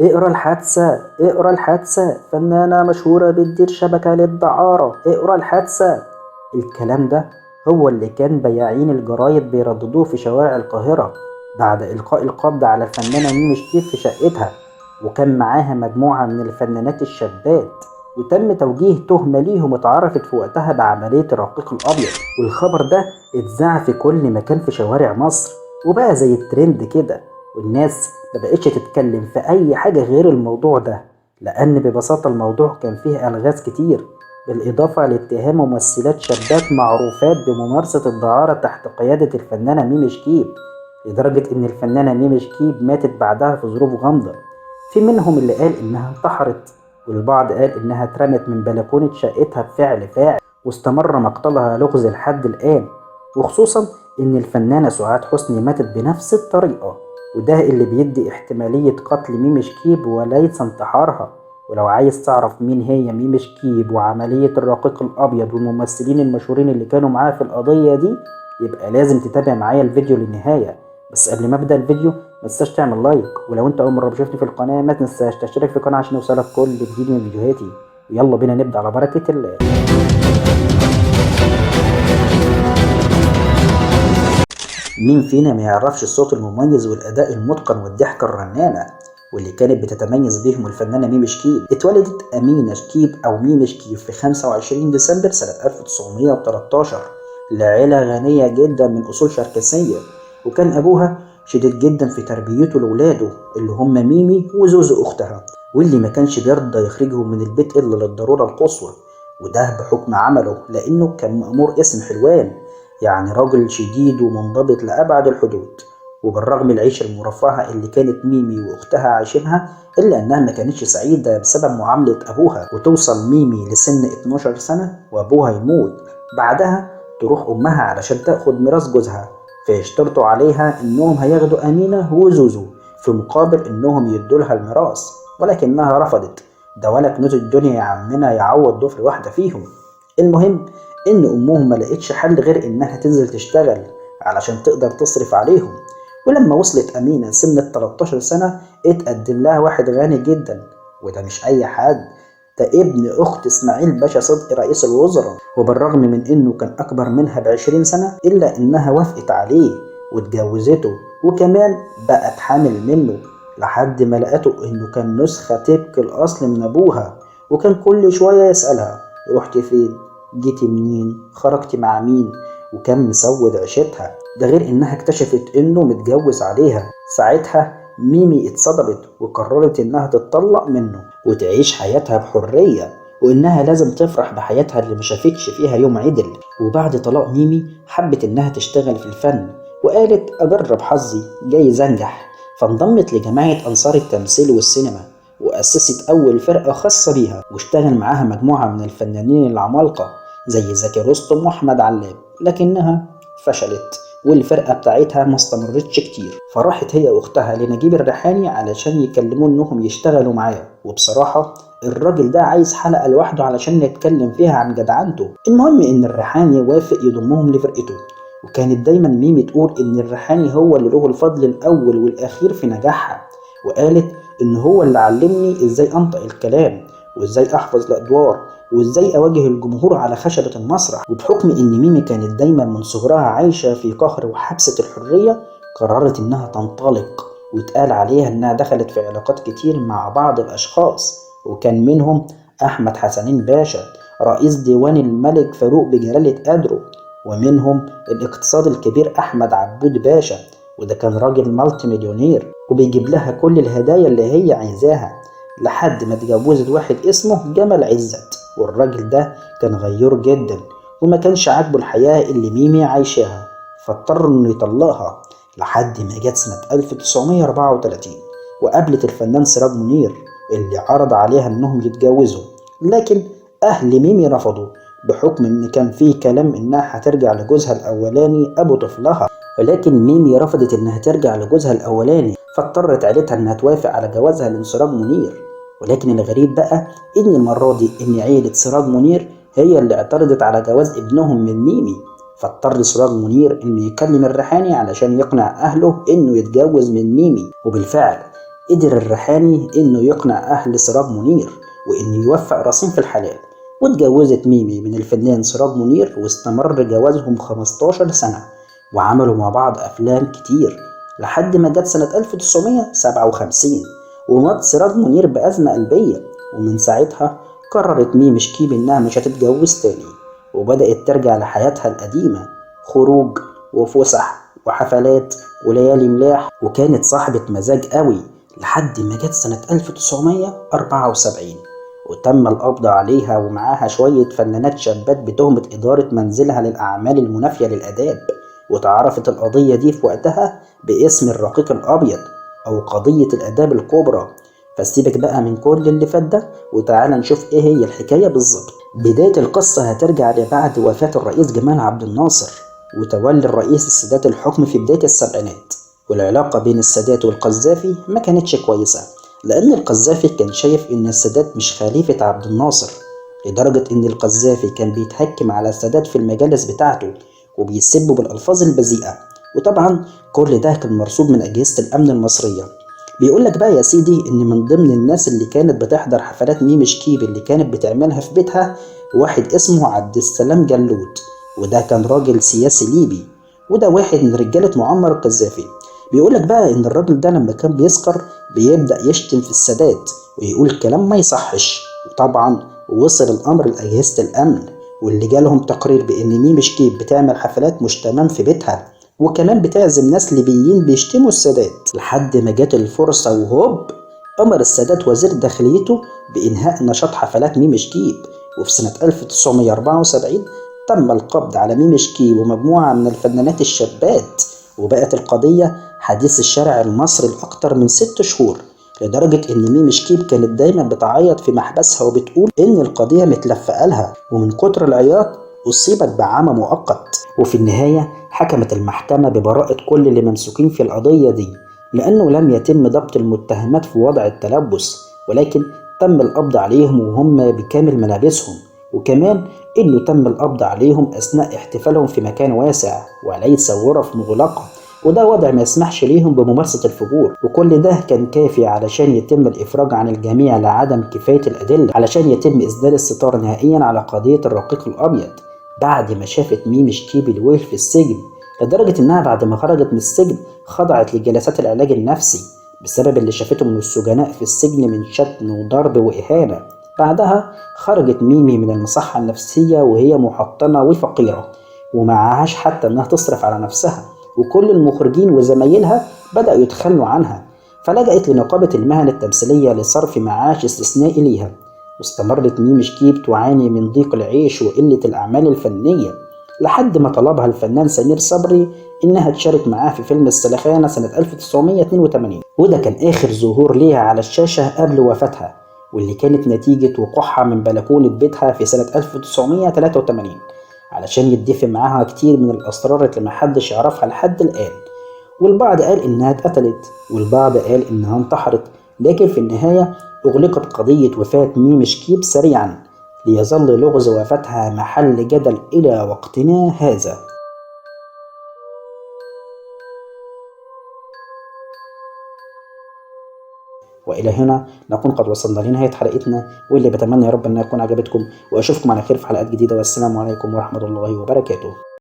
اقرا الحادثة، اقرا الحادثة، فنانة مشهورة بتدير شبكة للدعارة، اقرا الحادثة. الكلام ده هو اللي كان بياعين الجرايد بيرددوه في شوارع القاهرة بعد إلقاء القبض على الفنانة ميمي شكيب في شقتها، وكان معاها مجموعة من الفنانات الشابات، وتم توجيه تهمة ليهم اتعرفت في وقتها بعملية الرقيق الأبيض. والخبر ده اتذاع في كل مكان في شوارع مصر، وبقى زي الترند كده، والناس مبقتش تتكلم في أي حاجة غير الموضوع ده، لأن ببساطة الموضوع كان فيه ألغاز كتير، بالإضافة لاتهام ممثلات شابات معروفات بممارسة الدعارة تحت قيادة الفنانة ميمي شكيب، لدرجة إن الفنانة ميمي شكيب ماتت بعدها في ظروف غامضة. في منهم اللي قال إنها انتحرت، والبعض قال إنها اترمت من بلكونة شقتها بفعل فاعل، واستمر مقتلها لغز لحد الآن، وخصوصا إن الفنانة سعاد حسني ماتت بنفس الطريقة، وده اللي بيدي احتمالية قتل ميمي شكيب وليس انتحارها. ولو عايز تعرف مين هي ميمي شكيب وعملية الرقيق الأبيض والممثلين المشهورين اللي كانوا معاه في القضية دي، يبقى لازم تتابع معايا الفيديو للنهاية. بس قبل ما ابدأ الفيديو متنساش تعمل لايك، ولو انت اول مرة بتشوفني في القناة ما تنساش تشترك في القناة عشان يوصلك كل جديد من فيديوهاتي. ويلا بينا نبدأ على بركة الله. مين فينا ما يعرفش الصوت المميز والأداء المتقن والضحكة الرنانة واللي كانت بتتميز بيهم الفنانة ميمي شكيب؟ اتولدت أمينة شكيب أو ميمي شكيب في 25 ديسمبر سنة 1913 لعائلة غنية جدا من أصول شركسية، وكان أبوها شديد جدا في تربيته لولاده اللي هم ميمي وزوزو أختها، واللي ما كانش بيرضى يخرجهم من البيت إلا للضرورة القصوى، وده بحكم عمله لأنه كان مأمور اسم حلوان، يعني راجل شديد ومنضبط لأبعد الحدود. وبالرغم من العيشة المرفهة اللي كانت ميمي وأختها عايشينها، إلا أنها ما كانتش سعيدة بسبب معاملة أبوها، وتوصل ميمي لسن 12 سنة وأبوها يموت. بعدها تروح أمها علشان تاخد ميراث جوزها، فيشترطوا عليها إنهم هياخدوا أمينة وزوزو في مقابل إنهم يدولها الميراث، ولكنها رفضت. ده ولا كنوز الدنيا يا عمنا يعوض ضفر واحدة فيهم. المهم إن أمهم ملقتش حل غير إنها تنزل تشتغل علشان تقدر تصرف عليهم. ولما وصلت أمينة سن 13 سنة اتقدم لها واحد غني جدا، وده مش أي حد، ده ابن أخت إسماعيل باشا صدقي رئيس الوزراء. وبالرغم من إنه كان أكبر منها ب20 سنة إلا إنها وافقت عليه واتجوزته، وكمان بقت حامل منه لحد ما لقته إنه كان نسخة طبق الأصل من أبوها. وكان كل شوية يسألها رحت فين؟ جيتي منين؟ خرجتي مع مين؟ وكان مسود عيشتها، ده غير انها اكتشفت انه متجوز عليها. ساعتها ميمي اتصدمت وقررت انها تتطلق منه وتعيش حياتها بحرية، وانها لازم تفرح بحياتها اللي مشافتش فيها يوم عدل. وبعد طلاق ميمي حبت انها تشتغل في الفن، وقالت اجرب حظي جايز انجح، فانضمت لجماعة انصار التمثيل والسينما، وأسست أول فرقة خاصة بيها، واشتغل معاها مجموعة من الفنانين العمالقة زي زكي رستم وأحمد علام، لكنها فشلت والفرقة بتاعتها ما استمرتش كتير. فراحت هي واختها لنجيب الريحاني علشان يكلموا انهم يشتغلوا معاه، وبصراحة الراجل ده عايز حلقة لوحده علشان نتكلم فيها عن جدعنته. المهم ان الريحاني وافق يضمهم لفرقته، وكانت دايما ميمي تقول ان الريحاني هو اللي له الفضل الاول والاخير في نجاحها، وقالت ان هو اللي علمني ازاي انطق الكلام وازاي احفظ الادوار وازاي اواجه الجمهور على خشبة المسرح. وبحكم ان ميمي كانت دايما من صغرها عايشة في قهر وحبسة الحرية، قررت انها تنطلق، واتقال عليها انها دخلت في علاقات كتير مع بعض الاشخاص، وكان منهم احمد حسنين باشا رئيس ديوان الملك فاروق بجلالة قدره، ومنهم الاقتصاد الكبير احمد عبود باشا، وده كان راجل مالتي مليونير وبيجيب لها كل الهدايا اللي هي عايزاها، لحد ما اتجوزت واحد اسمه جمال عزت، والراجل ده كان غيور جدا وما كانش عاجبه الحياة اللي ميمي عايشاها، فاضطر انه يطلقها لحد ما جت سنة 1934 وقابلت الفنان سراج منير اللي عرض عليها انهم يتجوزوا، لكن اهل ميمي رفضوا بحكم ان كان فيه كلام انها هترجع لجوزها الاولاني ابو طفلها. ولكن ميمي رفضت انها ترجع لجوزها الاولاني، فاضطرت عيلتها انها توافق على جوازها من سراج منير. ولكن الغريب بقى ان المرة دي ان عيلة سراج منير هي اللي اعترضت على جواز ابنهم من ميمي، فاضطر سراج منير انه يكلم الريحاني علشان يقنع اهله انه يتجوز من ميمي. وبالفعل قدر الريحاني إنه يقنع أهل سراج منير وإنه يوفق راسين في الحلال، واتجوزت ميمي من الفنان سراج منير، واستمر جوازهم 15 سنة، وعملوا مع بعض أفلام كتير لحد ما جت سنة 1957 ومات سراج منير بأزمة قلبية. ومن ساعتها قررت ميمي شكيب إنها مش هتتجوز تاني، وبدأت ترجع لحياتها القديمة، خروج وفسح وحفلات وليالي ملاح، وكانت صاحبة مزاج قوي لحد ما جت سنة 1974 وتم القبض عليها ومعاها شوية فنانات شابات بتهمة إدارة منزلها للأعمال المنافية للآداب. وتعرفت القضية دي في وقتها باسم الرقيق الأبيض أو قضية الآداب الكبرى. فسيبك بقى من كل اللي فات ده وتعالى نشوف إيه هي الحكاية بالظبط. بداية القصة هترجع لبعد وفاة الرئيس جمال عبد الناصر، وتولي الرئيس السادات الحكم في بداية السبعينات. والعلاقة بين السادات والقذافي ما كانتش كويسة، لأن القذافي كان شايف إن السادات مش خليفة عبد الناصر، لدرجة إن القذافي كان بيتهكم على السادات في المجالس بتاعته وبيسبه بالألفاظ البذيئة. وطبعا كل ده كان مرصود من أجهزة الأمن المصرية. بيقولك بقى يا سيدي إن من ضمن الناس اللي كانت بتحضر حفلات ميمي شكيب اللي كانت بتعملها في بيتها واحد اسمه عبد السلام جلود، وده كان راجل سياسي ليبي، وده واحد من رجالة معمر القذافي. بيقولك بقى إن الراجل ده لما كان بيسكر بيبدأ يشتم في السادات ويقول كلام ما يصحش. وطبعا وصل الأمر لأجهزة الأمن، واللي جالهم تقرير بإن ميمي شكيب بتعمل حفلات مش تمام في بيتها، وكمان بتعزم ناس ليبيين بيشتموا السادات. لحد ما جت الفرصة وهوب أمر السادات وزير داخليته بإنهاء نشاط حفلات ميمي شكيب. وفي سنة 1974 تم القبض على ميمي شكيب ومجموعة من الفنانات الشابات، وبقت القضية حديث الشارع المصري لأكتر من 6 شهور، لدرجة إن ميمي شكيب كانت دايما بتعيط في محبسها وبتقول إن القضية متلفقة لها، ومن كتر العياط أصيبت بعمى مؤقت. وفي النهاية حكمت المحكمة ببراءة كل اللي ممسوكين في القضية دي، لأنه لم يتم ضبط المتهمات في وضع التلبس، ولكن تم القبض عليهم وهم بكامل ملابسهم. وكمان إنه تم القبض عليهم أثناء احتفالهم في مكان واسع وليس غرف مغلقة، وده وضع ما يسمحش ليهم بممارسة الفجور. وكل ده كان كافي علشان يتم الإفراج عن الجميع لعدم كفاية الأدلة علشان يتم إسدال الستار نهائيا على قضية الرقيق الأبيض. بعد ما شافت ميمي شكيب الويل في السجن، لدرجة إنها بعد ما خرجت من السجن خضعت لجلسات العلاج النفسي بسبب اللي شافته من السجناء في السجن من شتم وضرب وإهانة. بعدها خرجت ميمي من المصحة النفسية وهي محطمة وفقيرة ومعهاش حتى إنها تصرف على نفسها، وكل المخرجين وزمايلها بدأوا يتخلوا عنها، فلجأت لنقابة المهن التمثيلية لصرف معاش استثنائي ليها. واستمرت ميمي شكيب تعاني من ضيق العيش وقلة الأعمال الفنية لحد ما طلبها الفنان سمير صبري إنها تشارك معاه في فيلم السلخانة سنة 1982، وده كان آخر ظهور ليها على الشاشة قبل وفاتها، واللي كانت نتيجة وقوعها من بلكونة بيتها في سنة 1983 علشان يدفن معاها كتير من الأسرار اللي محدش يعرفها لحد الآن. والبعض قال إنها اتقتلت والبعض قال إنها انتحرت، لكن في النهاية أغلقت قضية وفاة ميمي شكيب سريعا، ليظل لغز وفاتها محل جدل إلى وقتنا هذا. وإلى هنا نكون قد وصلنا لنهاية حلقتنا، واللي بتمنى يا رب أنها تكون عجبتكم، وأشوفكم على خير في حلقات جديدة، والسلام عليكم ورحمة الله وبركاته.